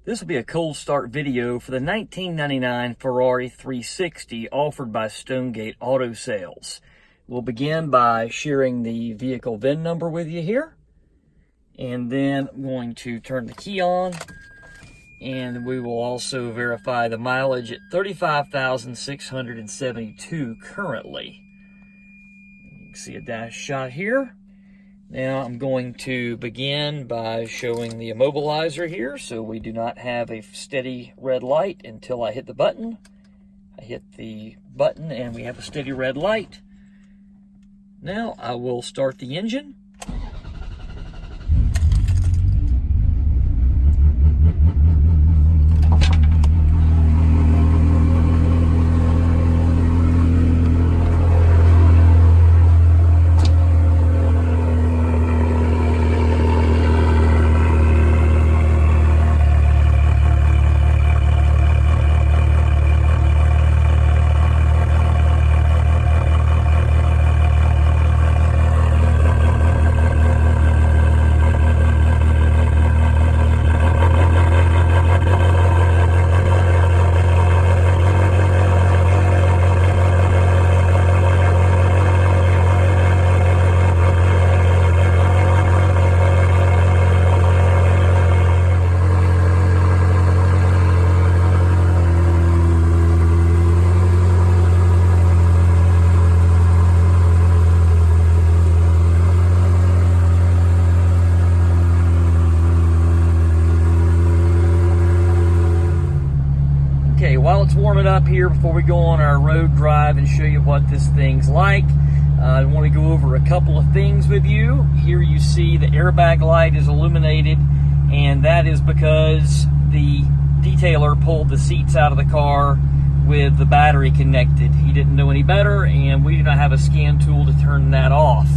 This will be a cold start video for the 1999 Ferrari 360 offered by Stonegate Auto Sales. We'll begin by sharing the vehicle VIN number with you here. And then I'm going to turn the key on. And we will also verify the mileage at 35,672 currently. You can see a dash shot here. Now I'm going to begin by showing the immobilizer here, so we do not have a steady red light until I hit the button. I hit the button and we have a steady red light. Now I will start the engine. While it's warming up here, before we go on our road drive and show you what this thing's like, I want to go over a couple of things with you. Here you see the airbag light is illuminated, and that is because the detailer pulled the seats out of the car with the battery connected. He didn't know any better, and we do not have a scan tool to turn that off.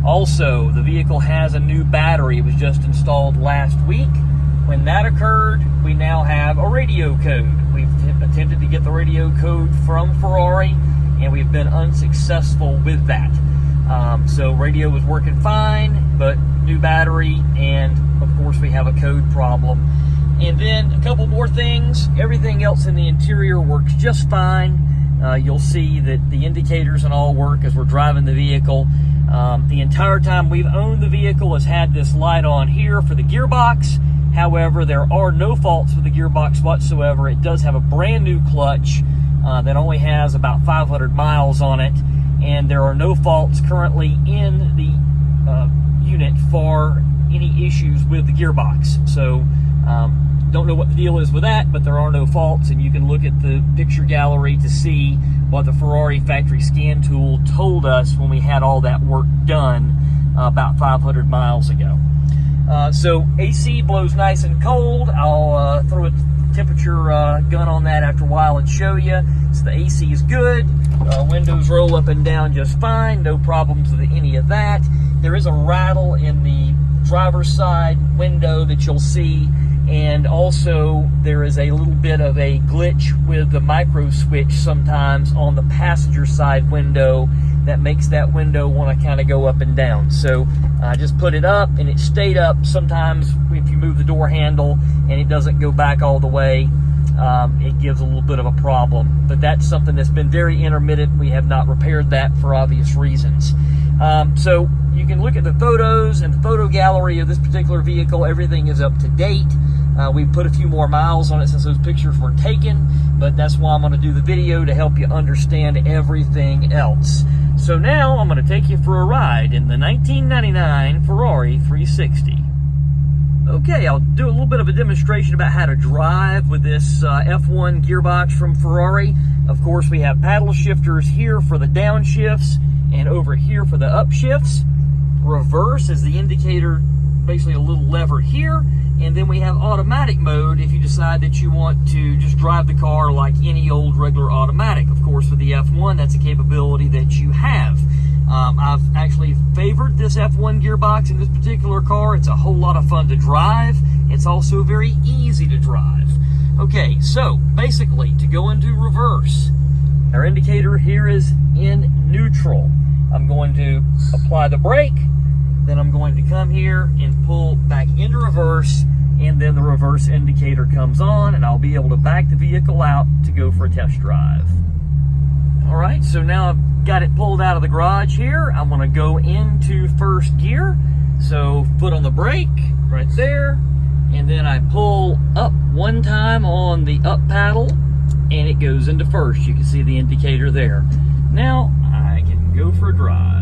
Also, the vehicle has a new battery. It was just installed last week. When that occurred, we now have a radio code. We've attempted to get the radio code from Ferrari, and we've been unsuccessful with that. So radio was working fine, but new battery, and of course we have a code problem. And then a couple more things. Everything else in the interior works just fine. You'll see that the indicators and all work as we're driving the vehicle. The entire time we've owned the vehicle has had this light on here for the gearbox. However, there are no faults with the gearbox whatsoever. It does have a brand new clutch that only has about 500 miles on it, and there are no faults currently in the unit for any issues with the gearbox. So, don't know what the deal is with that, but there are no faults, and you can look at the picture gallery to see what the Ferrari factory scan tool told us when we had all that work done about 500 miles ago. So AC blows nice and cold. I'll throw a temperature gun on that after a while and show you. So the AC is good. Windows roll up and down just fine. No problems with any of that. There is a rattle in the driver's side window that you'll see. And also there is a little bit of a glitch with the micro switch sometimes on the passenger side window that makes that window want to kind of go up and down. So I just put it up and it stayed up. Sometimes if you move the door handle and it doesn't go back all the way, it gives a little bit of a problem. But that's something that's been very intermittent. We have not repaired that for obvious reasons. So you can look at the photos and the photo gallery of this particular vehicle. Everything is up to date. We put a few more miles on it since those pictures were taken, but that's why I'm going to do the video to help you understand everything else. So now I'm going to take you for a ride in the 1999 Ferrari 360. Okay, I'll do a little bit of a demonstration about how to drive with this F1 gearbox from Ferrari. Of course, we have paddle shifters here for the downshifts and over here for the upshifts. Reverse is the indicator, basically a little lever here. And then we have automatic mode if you decide that you want to just drive the car like any old regular automatic. Of course, with the F1, that's a capability that you have. I've actually favored this F1 gearbox in this particular car. It's a whole lot of fun to drive. It's also very easy to drive. Okay, so basically to go into reverse, our indicator here is in neutral. I'm going to apply the brake, then I'm going to come here and pull back into reverse, and then the reverse indicator comes on, and I'll be able to back the vehicle out to go for a test drive. All right, so now I've got it pulled out of the garage here. I'm gonna go into first gear. So foot on the brake, right there, and then I pull up one time on the up paddle, and it goes into first. You can see the indicator there. Now I can go for a drive.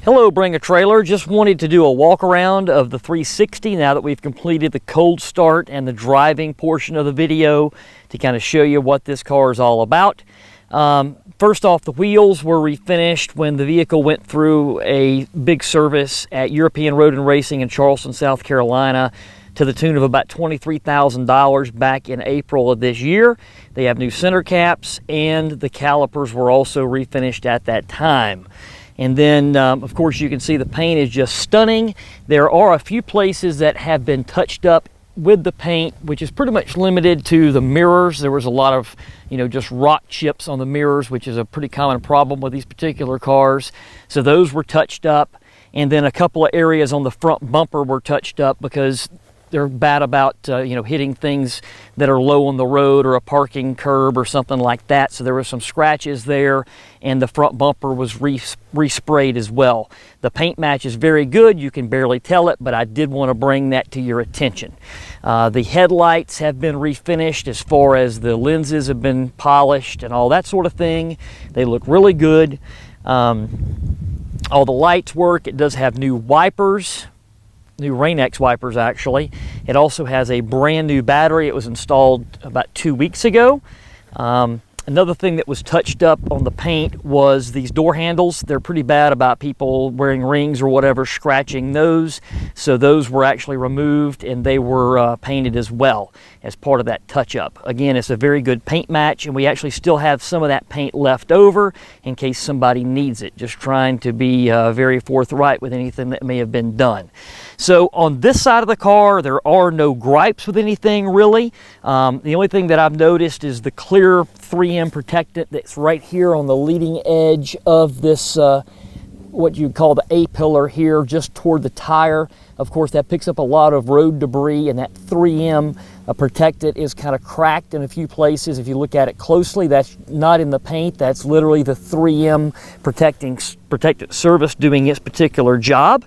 Hello, Bring a Trailer. Just wanted to do a walk around of the 360 now that we've completed the cold start and the driving portion of the video to kind of show you what this car is all about. First off, the wheels were refinished when the vehicle went through a big service at European Road and Racing in Charleston, South Carolina, to the tune of about $23,000 back in April of this year. They have new center caps, and the calipers were also refinished at that time. And then, of course, you can see the paint is just stunning. There are a few places that have been touched up with the paint, which is pretty much limited to the mirrors. There was a lot of, just rock chips on the mirrors, which is a pretty common problem with these particular cars. So those were touched up. And then a couple of areas on the front bumper were touched up because they're bad about, hitting things that are low on the road or a parking curb or something like that. So there were some scratches there, and the front bumper was resprayed as well. The paint match is very good. You can barely tell it, but I did want to bring that to your attention. The headlights have been refinished as far as the lenses have been polished and all that sort of thing. They look really good. All the lights work. It does have new wipers. New Rain-X wipers, actually. It also has a brand new battery. It was installed about 2 weeks ago. Another thing that was touched up on the paint was these door handles. They're pretty bad about people wearing rings or whatever scratching those. So those were actually removed, and they were painted as well as part of that touch-up. Again, it's a very good paint match, and we actually still have some of that paint left over in case somebody needs it. Just trying to be very forthright with anything that may have been done. So on this side of the car, there are no gripes with anything really. The only thing that I've noticed is the clear 3M protectant that's right here on the leading edge of this, what you call the A-pillar here, just toward the tire. Of course, that picks up a lot of road debris, and that 3M protectant is kind of cracked in a few places. If you look at it closely, that's not in the paint. That's literally the 3M protectant surface doing its particular job.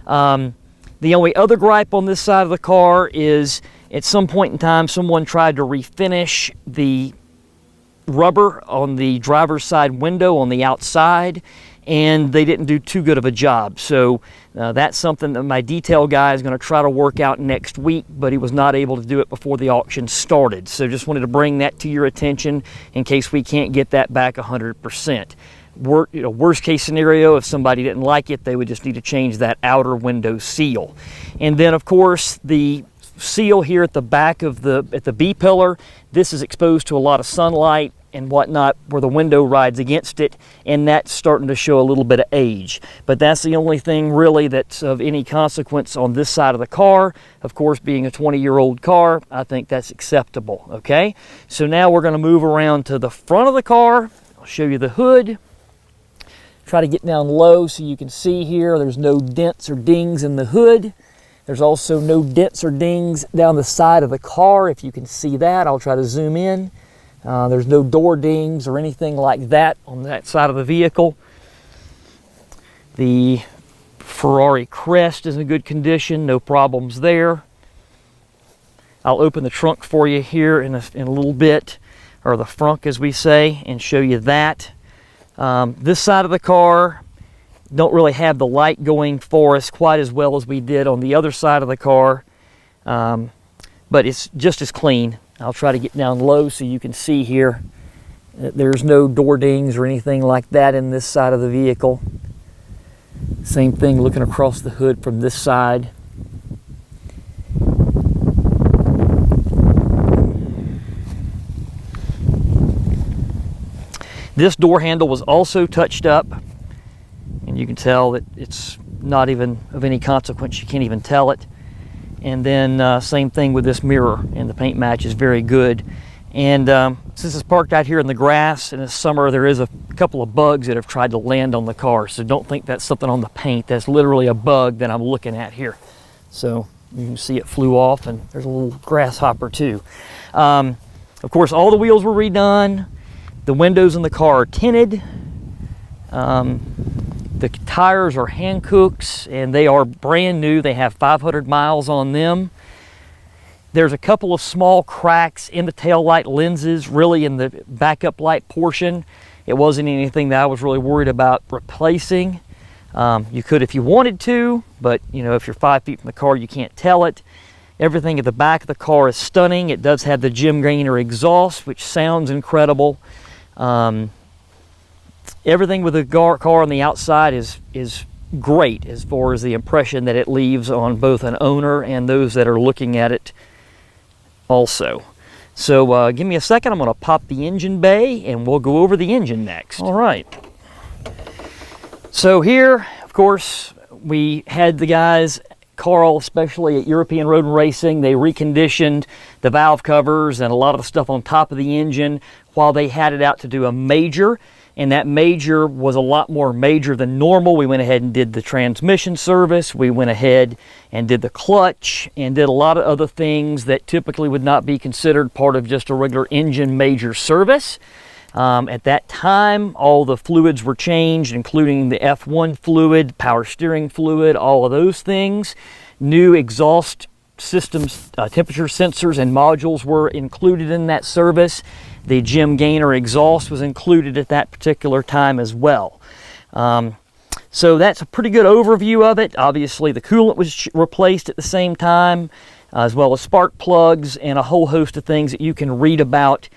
The only other gripe on this side of the car is at some point in time someone tried to refinish the rubber on the driver's side window on the outside, and they didn't do too good of a job. So that's something that my detail guy is going to try to work out next week, but he was not able to do it before the auction started. So just wanted to bring that to your attention in case we can't get that back 100%. Worst case scenario, if somebody didn't like it, they would just need to change that outer window seal. And then of course the seal here at the back of the B pillar, this is exposed to a lot of sunlight and whatnot where the window rides against it, and that's starting to show a little bit of age. But that's the only thing really that's of any consequence on this side of the car. Of course, being a 20-year-old car, I think that's acceptable. Okay, so now we're going to move around to the front of the car. I'll show you the hood. Try to get down low so you can see here there's no dents or dings in the hood. There's also no dents or dings down the side of the car, if you can see that. I'll try to zoom in. There's no door dings or anything like that on that side of the vehicle. The Ferrari crest is in good condition, no problems there. I'll open the trunk for you here in a little bit, or the frunk as we say, and show you that. This side of the car don't really have the light going for us quite as well as we did on the other side of the car, but it's just as clean. I'll try to get down low so you can see here that there's no door dings or anything like that in this side of the vehicle. Same thing looking across the hood from this side. This door handle was also touched up, and you can tell that it's not even of any consequence. You can't even tell it. And then same thing with this mirror, and the paint match is very good. And since it's parked out here in the grass in the summer, there is a couple of bugs that have tried to land on the car. So don't think that's something on the paint. That's literally a bug that I'm looking at here. So you can see it flew off, and there's a little grasshopper too. Of course, all the wheels were redone. The windows in the car are tinted. The tires are Hankooks, and they are brand new. They have 500 miles on them. There's a couple of small cracks in the taillight lenses, really in the backup light portion. It wasn't anything that I was really worried about replacing. You could if you wanted to, but you know, if you're 5 feet from the car, you can't tell it. Everything at the back of the car is stunning. It does have the Jim Gaynor exhaust, which sounds incredible. Everything with the car on the outside is great as far as the impression that it leaves on both an owner and those that are looking at it also. So give me a second. I'm going to pop the engine bay and we'll go over the engine next. All right. So here, of course, we had the guys, Carl, especially at European Road and Racing, they reconditioned the valve covers and a lot of the stuff on top of the engine while they had it out to do a major. And that major was a lot more major than normal. We went ahead and did the transmission service. We went ahead and did the clutch and did a lot of other things that typically would not be considered part of just a regular engine major service. At that time, all the fluids were changed, including the F1 fluid, power steering fluid, all of those things. New exhaust systems, temperature sensors and modules were included in that service. The Jim Gaynor exhaust was included at that particular time as well. So that's a pretty good overview of it. Obviously, the coolant was replaced at the same time, as well as spark plugs and a whole host of things that you can read about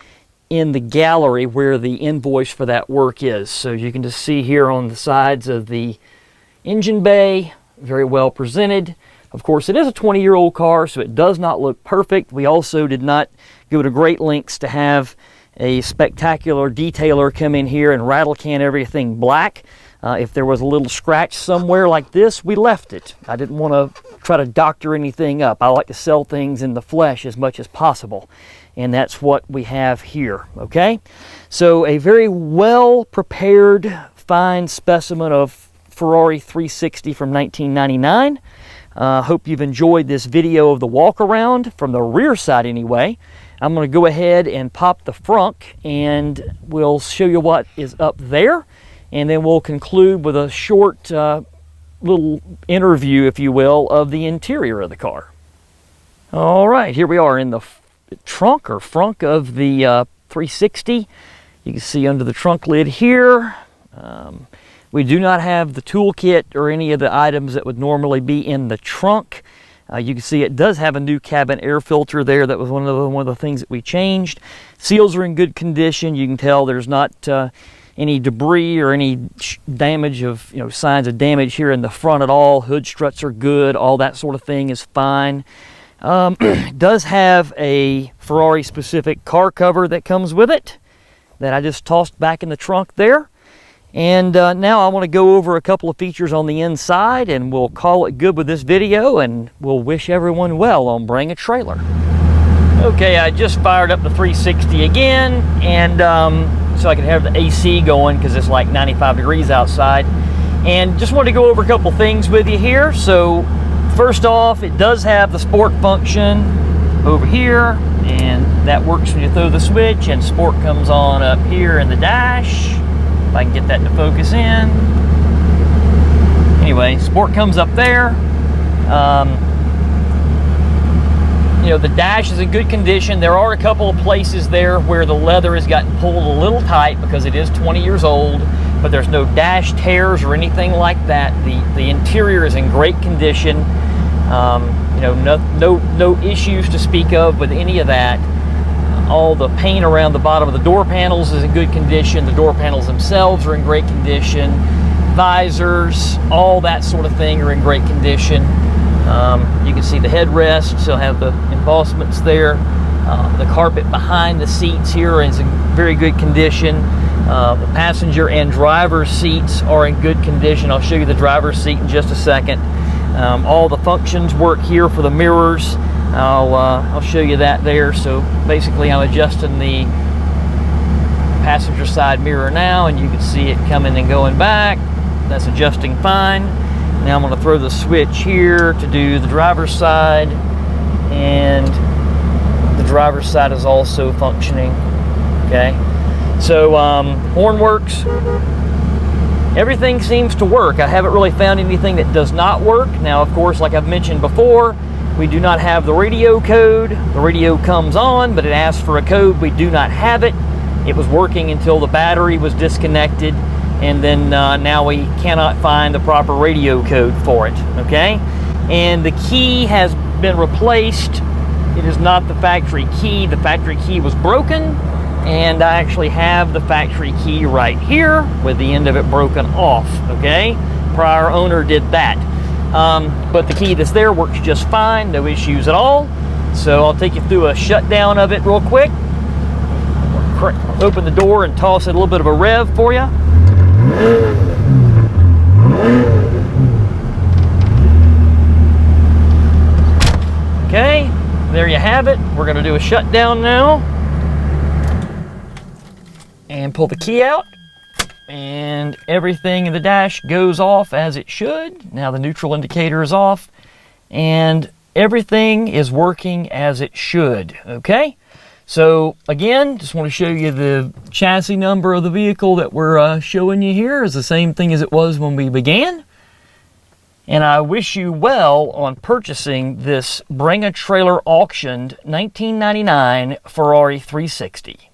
in the gallery where the invoice for that work is. So you can just see here on the sides of the engine bay, very well presented. Of course, it is a 20-year-old car, so it does not look perfect. We also did not go to great lengths to have a spectacular detailer come in here and rattle can everything black. If there was a little scratch somewhere like this, we left it. I didn't want to try to doctor anything up. I like to sell things in the flesh as much as possible. And that's what we have here, okay? So a very well prepared, fine specimen of Ferrari 360 from 1999. Hope you've enjoyed this video of the walk around from the rear side anyway. I'm going to go ahead and pop the frunk and we'll show you what is up there. And then we'll conclude with a short little interview, if you will, of the interior of the car. All right, here we are in the trunk or frunk of the 360. You can see under the trunk lid here. We do not have the toolkit or any of the items that would normally be in the trunk. You can see it does have a new cabin air filter there. That was one of the things that we changed. Seals are in good condition. You can tell there's not any debris or any damage of, signs of damage here in the front at all. Hood struts are good. All that sort of thing is fine. It does have a Ferrari specific car cover that comes with it that I just tossed back in the trunk there. And now I want to go over a couple of features on the inside and we'll call it good with this video and we'll wish everyone well on Bring a Trailer. Okay, I just fired up the 360 again and so I can have the AC going because it's like 95 degrees outside. And just wanted to go over a couple things with you here. So first off, it does have the sport function. over here, and that works when you throw the switch, and sport comes on up here in the dash. If I can get that to focus in. Anyway, sport comes up there. You know, the dash is in good condition. There are a couple of places there where the leather has gotten pulled a little tight because it is 20 years old, but there's no dash tears or anything like that. The interior is in great condition. You know, no issues to speak of with any of that. All the paint around the bottom of the door panels is in good condition. The door panels themselves are in great condition. Visors, all that sort of thing are in great condition. You can see the headrest, still have the embossments there. The carpet behind the seats here is in very good condition. The passenger and driver's seats are in good condition. I'll show you the driver's seat in just a second. All the functions work here for the mirrors. I'll show you that there. So basically I'm adjusting the passenger side mirror now, and you can see it coming and going back. That's adjusting fine. Now I'm going to throw the switch here to do the driver's side, and the driver's side is also functioning. Okay, so horn works. Everything seems to work. I haven't really found anything that does not work. Now, of course, like I've mentioned before, we do not have the radio code. The radio comes on, but it asks for a code. We do not have it. It was working until the battery was disconnected, and then now we cannot find the proper radio code for it, okay? And the key has been replaced. It is not the factory key. The factory key was broken, and I actually have the factory key right here with the end of it broken off, okay? Prior owner did that. But the key that's there works just fine, no issues at all. So I'll take you through a shutdown of it real quick. Open the door and toss it a little bit of a rev for you. Okay, there you have it. We're going to do a shutdown now. And pull the key out. And everything in the dash goes off as it should. Now the neutral indicator is off. And everything is working as it should. Okay? So again, just want to show you the chassis number of the vehicle that we're showing you here is the same thing as it was when we began. And I wish you well on purchasing this Bring a Trailer auctioned 1999 Ferrari 360.